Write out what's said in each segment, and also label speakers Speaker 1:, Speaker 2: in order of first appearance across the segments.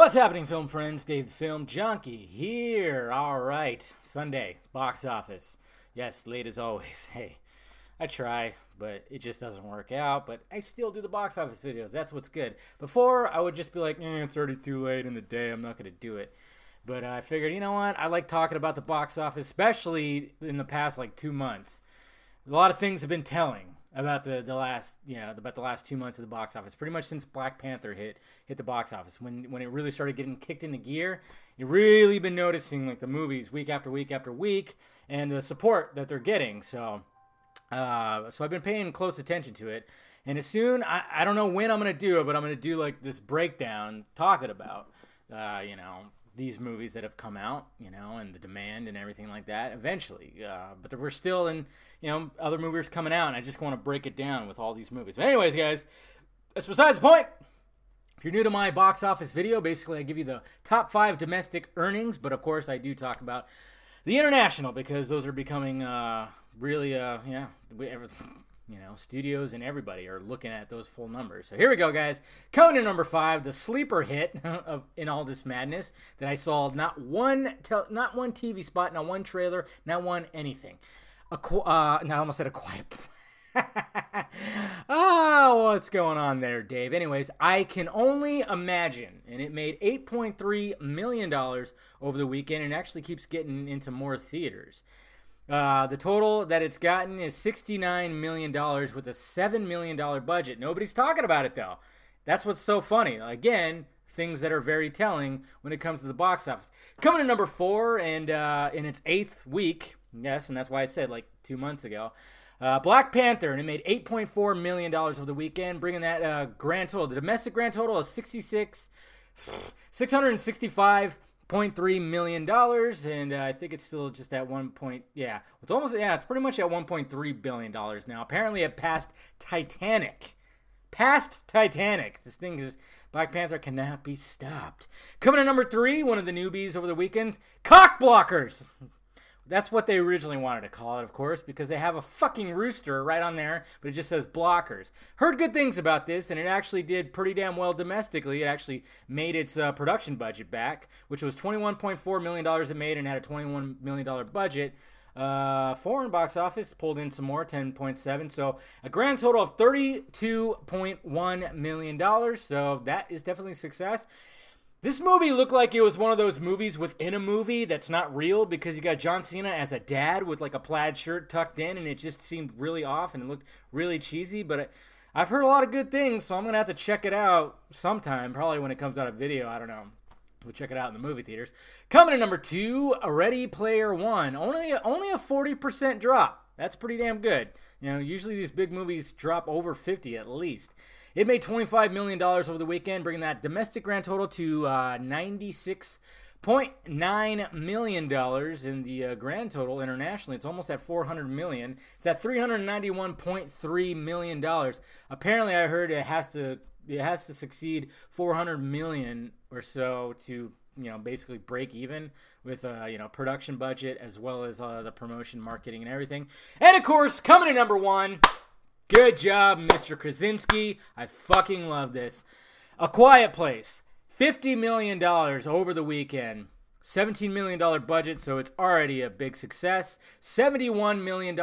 Speaker 1: What's happening, film friends? Dave the Film Junkie here. All right, Sunday, box office. Yes, late as always. Hey, I try, but it just doesn't work out. But I still do the box office videos. That's what's good. Before, I would just be like, it's already too late in the day. I'm not going to do it. But I figured, you know what? I like talking about the box office, especially in the past, 2 months. A lot of things have been telling about the last 2 months of the box office. Pretty much since Black Panther hit the box office. When it really started getting kicked into gear, you've really been noticing the movies week after week after week and the support that they're getting. So I've been paying close attention to it. And as soon, I don't know when I'm going to do it, but I'm going to do this breakdown talking about, these movies that have come out, and the demand and everything like that eventually. But we're still in, other movies coming out, and I just want to break it down with all these movies. But anyways, guys, that's besides the point. If you're new to my box office video, basically I give you the top 5 domestic earnings, but of course I do talk about the international because those are becoming studios and everybody are looking at those full numbers. So here we go, guys. Coming in number 5, the sleeper hit in all this madness that I saw not one TV spot, not one trailer, not one anything. I almost said a quiet. Oh, what's going on there, Dave? Anyways, I Can Only Imagine, and it made $8.3 million over the weekend and actually keeps getting into more theaters. The total that it's gotten is $69 million with a $7 million budget. Nobody's talking about it, though. That's what's so funny. Again, things that are very telling when it comes to the box office. Coming to number 4 and in its 8th week, yes, and that's why I said 2 months ago, Black Panther, and it made $8.4 million over the weekend, bringing that grand total, the domestic grand total of $665.3 million, and I think it's still just at it's pretty much at $1.3 billion now. Apparently it passed Titanic. This thing is, Black Panther cannot be stopped. Coming to number 3, one of the newbies over the weekend, Cock Blockers. That's what they originally wanted to call it, of course, because they have a fucking rooster right on there, but it just says Blockers. Heard good things about this, and it actually did pretty damn well domestically. It actually made its production budget back, which was $21.4 million it made and had a $21 million budget. Foreign box office pulled in some more, 10.7. So a grand total of $32.1 million. So that is definitely a success. This movie looked like it was one of those movies within a movie that's not real because you got John Cena as a dad with a plaid shirt tucked in, and it just seemed really off and it looked really cheesy. But I've heard a lot of good things, so I'm going to have to check it out sometime, probably when it comes out of video. I don't know. We'll check it out in the movie theaters. Coming to number 2, Ready Player One. Only a 40% drop. That's pretty damn good. Usually these big movies drop over 50 at least. It made $25 million over the weekend, bringing that domestic grand total to $96.9 million in the grand total internationally. It's almost at $400 million. It's at $391.3 million. Apparently, I heard it has to succeed $400 million or so to basically break even with production budget as well as the promotion, marketing, and everything. And of course, coming to number 1. Good job, Mr. Krasinski. I fucking love this. A Quiet Place. $50 million over the weekend. $17 million budget, so it's already a big success. $71 million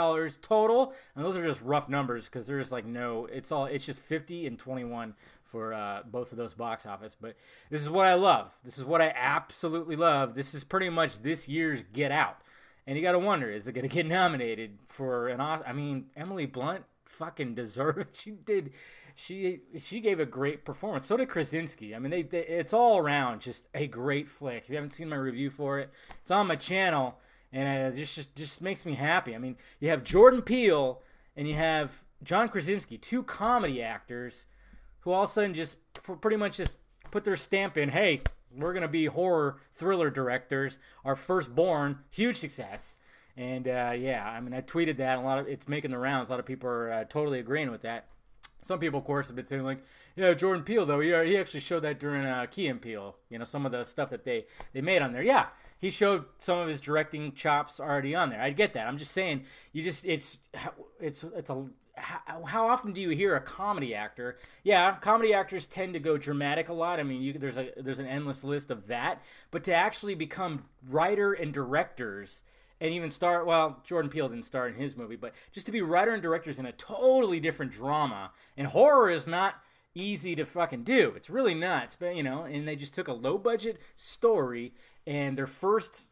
Speaker 1: total. And those are just rough numbers because there's it's just 50 and 21 for both of those box office. But this is what I love. This is what I absolutely love. This is pretty much this year's Get Out. And you got to wonder, is it going to get nominated for an Oscar? I mean, Emily Blunt fucking deserved it. She gave a great performance. So did Krasinski. I mean, it's all around just a great flick. If you haven't seen my review for it, it's on my channel, and it just makes me happy. I mean, you have Jordan Peele and you have John Krasinski, 2 comedy actors who all of a sudden just pretty much just put their stamp in. Hey, we're gonna be horror thriller directors. Our firstborn, huge success. And I mean, I tweeted that. It's making the rounds. A lot of people are totally agreeing with that. Some people, of course, have been saying Jordan Peele, though, he actually showed that during Key and Peele. Some of the stuff that they made on there. Yeah, he showed some of his directing chops already on there. I get that. I'm just saying, it's how often do you hear a comedy actor? Yeah, comedy actors tend to go dramatic a lot. I mean, there's an endless list of that. But to actually become writer and directors and even star, well, Jordan Peele didn't star in his movie, but just to be writer and directors in a totally different drama. And horror is not easy to fucking do. It's really nuts, but and they just took a low budget story and their first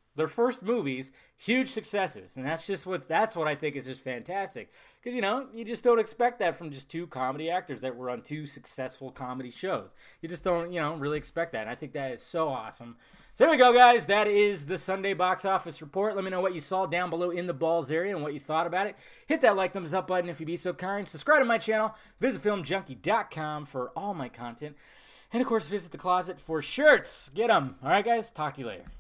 Speaker 1: movies, huge successes, and that's what I think is just fantastic. Because you just don't expect that from just two comedy actors that were on two successful comedy shows. You just don't really expect that. And I think that is so awesome. So there we go, guys. That is the Sunday box office report. Let me know what you saw down below in the balls area and what you thought about it. Hit that like, thumbs up button if you'd be so kind. Subscribe to my channel. Visit filmjunkie.com for all my content. And of course, visit the closet for shirts. Get them. All right, guys. Talk to you later.